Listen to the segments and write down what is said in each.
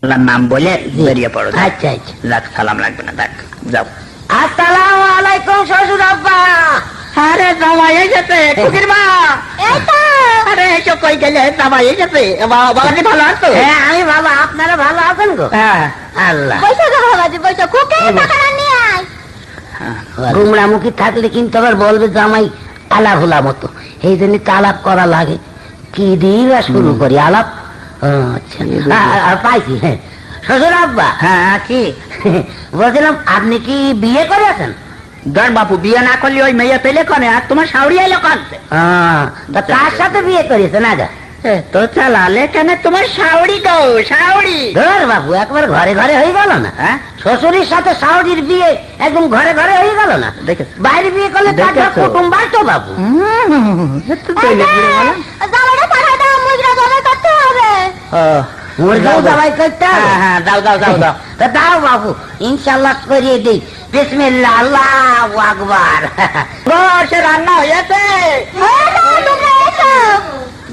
নাম বলে বেরিয়ে পড়ো। আচ্ছা আচ্ছা, যাক, সালাম লাগবে না, যাক যাও। আসসালামু আলাইকুম শ্বশুর আব্বা। আরে জামাই এসেছে, খুকির মা। এই তো। আরে এসো, কই গেলে? জামাই এসেছে। বাবাজি ভালো আছো? হ্যাঁ আমি ভালো, আপনারা ভালো আছেন গো? হ্যাঁ। আল্লাহ, বৈশাখ বাবাজি বৈশাখ খুকে টাকা নিয়ে আয়। গুমরামুখী থাকলে কিন্তু আবার বলবে জামাই আলাপ হলা মতো, এই জন্য তো আলাপ করা লাগে। কি দিয়ে শুরু করি আলাপ? আচ্ছা, পাইছি। হ্যাঁ শ্বশুর আব্বা। হ্যাঁ, কি বলছিলাম আপনি কি বিয়ে করেছেন? ধর বাপু, বিয়ে না করলে ওই মেয়ে পেলে করে, আর তোমার শাওড়ি এলো কাঁদতে। তা কার সাথে বিয়ে করেছেন? আগে তো চালালে কেন? তোমার শাওড়ি গো, শাওড়ি। ধর বাবু, একবার ঘরে ঘরে হয়ে গেল না? হ্যাঁ, শ্বশুরের সাথে শাওড়ির বিয়ে একদম ঘরে ঘরে হয়ে গেল না? দেখেছ? বাইরে বিয়ে করলে তার কুটুম বাড়তো বাবু। জামাটা পাঠায় দাও, মুজরা জমা করতে হবে। মুরগাও দাবাই করতে হবে? হ্যাঁ, দাও দাও দাও দাও। তা দাও বাবু, ইনশাল্লাহ করিয়ে দিই। বিসমিল্লাহ, আল্লাহু আকবার। সে রান্না হয়েছে।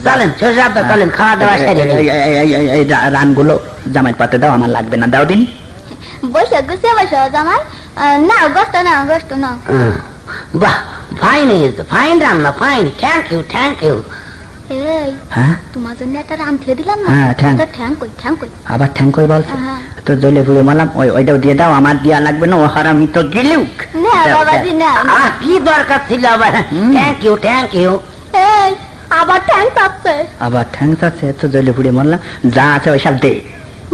চলেন শ্বশুর আব্বা, চলেন খাওয়া দাওয়া সেরে নিই। এই রানগুলো জামাই পাতে দাও, আমার লাগবে না, দাও দিন। বৈশাখ গুছে বসো জামাই, নাও গোস্ত নাও, গোস্ত নাও। বাহ, ফাইন হয়েছে, ফাইন রান্না, fine. Thank you, thank you. এই হ্যাঁ, তোমার জন্য একটা রান খেয়ে দিলাম না। হ্যাঁ, ঠ্যাং। ঠ্যাং কই, ঠ্যাং কই? আবার ঠ্যাং কই বলছো? হ্যাঁ। তো জলে পুড়ে মারলাম, ওইটাও দিয়ে দাও, আমার দিয়া লাগবে না, ও হারামি তো গিলুক। না বাবাজি না। কি দরকার ছিল আবার? Thank you, thank you. এই আবার ঠ্যাং চাপছে। আবার ঠ্যাং আছে, তো জলে পুড়ে মারলাম, যা আছে ওইসব দে।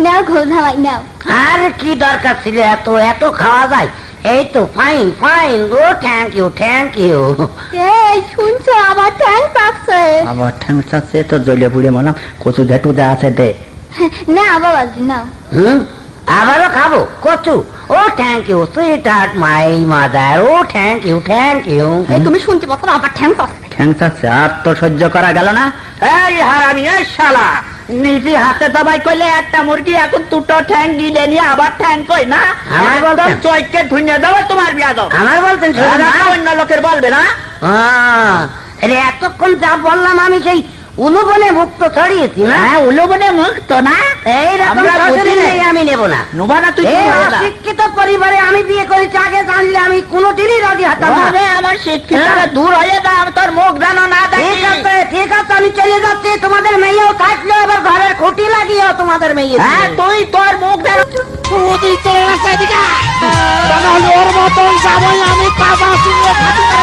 নাও ঘো জামাই নাও। আর কি দরকার ছিল? এত এত খাওয়া যায়? এই তো ফাইন ফাইন গো, থ্যাংক ইউ, থ্যাংক ইউ। এই শুনছো, আবার ঠ্যাং চাপছে। আবার ঠ্যাং আছে, তো জলে পুড়ে মারলাম, কচু ঝেটু যা আছে দে। না বাবাজি নাও। আবারও খাবো কচু? ও thank you sweetheart my mother. ও থ্যাংক ইউ, থ্যাংক ইউ। এই তুমি শুনতে পাচ্ছ না? আবার ঠ্যাং চাপছে। ঠ্যাং আছে, আর তো সহ্য করা গেল না। এই হারামি, এই শালা, নিজে হাতে দবাই করলে একটা মুরগি, এখন দুটো ঠ্যাং গিলে নিয়ে আবার ঠ্যাং কই না? আমার বলতেন চৈকে ধুইয়ে দেবো তোমার বিয়া দাও। আমার বলতেন অন্য লোকের বলবে না। এতক্ষণ যা বললাম আমি সেই উলুবনে মুক্ত ছড়িয়েছি না? হ্যাঁ, উলুবনে মুখ তো না, এইরকম আমি নেব না। নোবা না তুই। শিক্ষিত পরিবারে আমি বিয়ে করেছি, আগে জানলে আমি কোনোদিনই রাজি হতাম না। আমার শিক্ষিত দূর হয়ে দাও, তোর মুখ জানো না। ঠিক আছে, ঠিক আছে, আমি চলে যাচ্ছি। তোমাদের মেয়েও থাকলে আবার ঘরের খুঁটি লাগিয়েও তোমাদের মেয়ে। হ্যাঁ, তুই তোর মুখ জানো। ওর মতন যাবই আমি। কাবা চিনিয়ে খাটি করে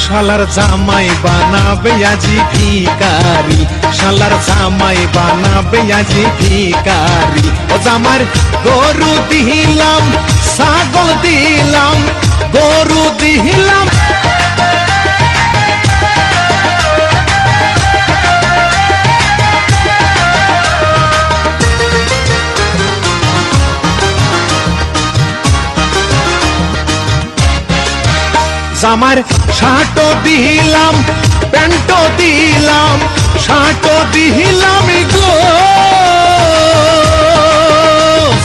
শালার জামাই বানাবে আজি ভিকারি, শালার জামাই বানাবে আজি ভিকারি। ও জামার গরু দিলাম, ছাগল দিলাম, গরু দিলাম। জামার শার্টও দিলাম, প্যান্টও দিলাম, শার্টও দিলাম গো।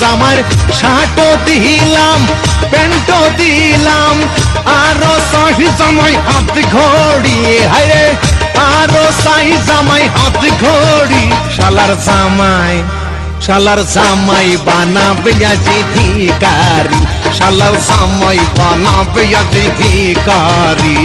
জামার শার্টও দিলাম, প্যান্টও দিলাম, আরো সাহি জামাই হাত ঘড়ি। হায়, আরো সাহি জামাই হাত ঘড়ি। শালার জামাই, শালার জামাই বানাবে আজি ভিকারি, শালার জামাই বানাবে আজি ভিকারি।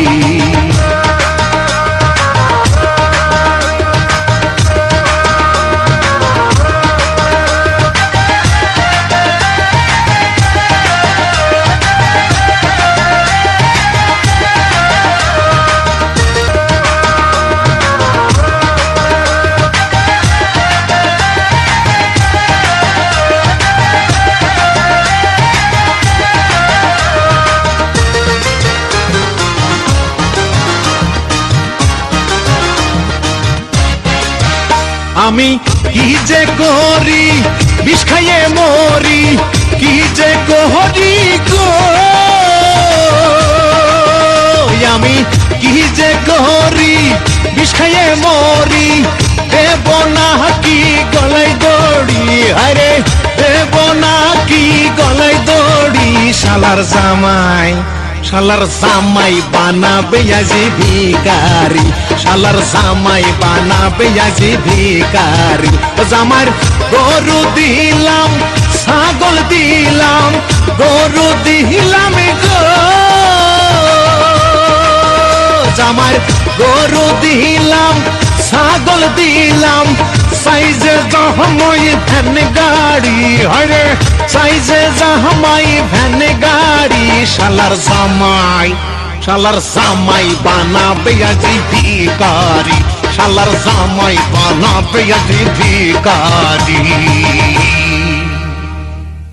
আমি কি যে করি, বিষ খাইয়ে মরি, কি যে করি গো। আমি কি যে করি, বিষ খাইয়ে মরি, দেব না কি গলায় দড়ি। আরে দেব না কি গলায় দড়ি। শালার জামাই বানাবে আজি ভিখারি, শালার জামাই বানাবে আজি ভিখারি। জামার গরু দিলাম, ছাগল দিলাম, গরু দিলাম গো, জামার গরু দিলাম, ছাগল দিলাম, সাইজে জামাই ভ্যান গাড়ি, হরে সাইজে জামাই ভ্যান গাড়ি। শালার জামাই বানাবে আজি ভিখারি, শালার জামাই বানাবে আজি ভিখারি।